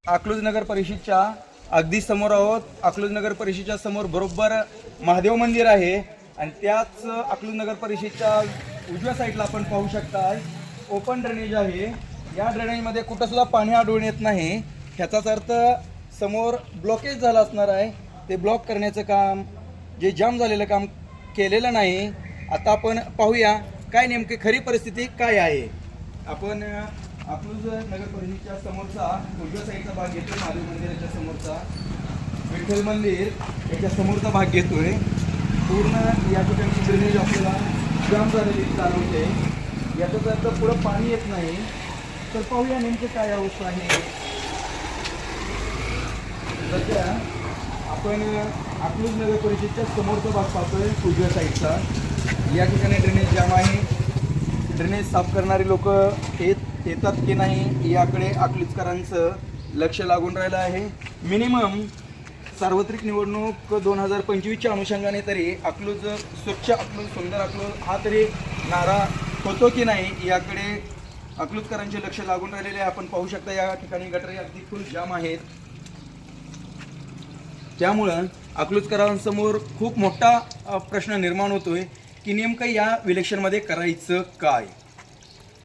अकलूज नगर परिषदच्या अगदी समोर आहोत। अकलूज नगर परिषदच्या समोर बरोबर महादेव मंदिर आहे आणि त्याच अकलूज नगर परिषदच्या उजव्या साईडला आपण पाहू शकता ओपन ड्रेनेज आहे। या ड्रेनेजमध्ये कुठं सुद्धा पाणी आढळून येत नाही। ह्याचाच अर्थ समोर ब्लॉकेज झालं असणार आहे। ते ब्लॉक करण्याचं काम, जे जाम झालेलं काम केलेलं नाही। आता आपण पाहूया काय नेमकी खरी परिस्थिती काय आहे। आपण अकलूज नगर परिषदेच्या समोरचा उजव्या साईडचा भाग घेतोय, महादेव मंदिराच्या समोरचा विठ्ठल मंदिर याच्या समोरचा भाग घेतोय। पूर्ण या ठिकाणी ड्रेनेज आपल्याला जाम झालेली जाणवते। याचाच अर्थ पुढं पाणी येत नाही। तर पाहूया नेमके काय अवस्था आहे। सध्या आपण अकलूज नगर परिषदेच्या समोरचा भाग पाहतोय उजव्या साईडचा। या ठिकाणी ड्रेनेज जाम आहे। ड्रेनेज साफ करणारी लोक येतात की नाही याकडे अकलूजकरांचं लक्ष लागून राहिलं आहे। मिनिमम सार्वत्रिक निवडणूक 2025च्या अनुषंगाने तरी अकलूज स्वच्छ अकलूज सुंदर अकलूज हा तरी नारा होतो की नाही याकडे अकलूजकरांचे लक्ष लागून राहिलेले आपण पाहू शकता। या ठिकाणी गटारी अगदी फुल जाम आहेत। त्यामुळं अकलूजकरांसमोर खूप मोठा प्रश्न निर्माण होतोय की नेमकं या इलेक्शनमध्ये करायचं काय।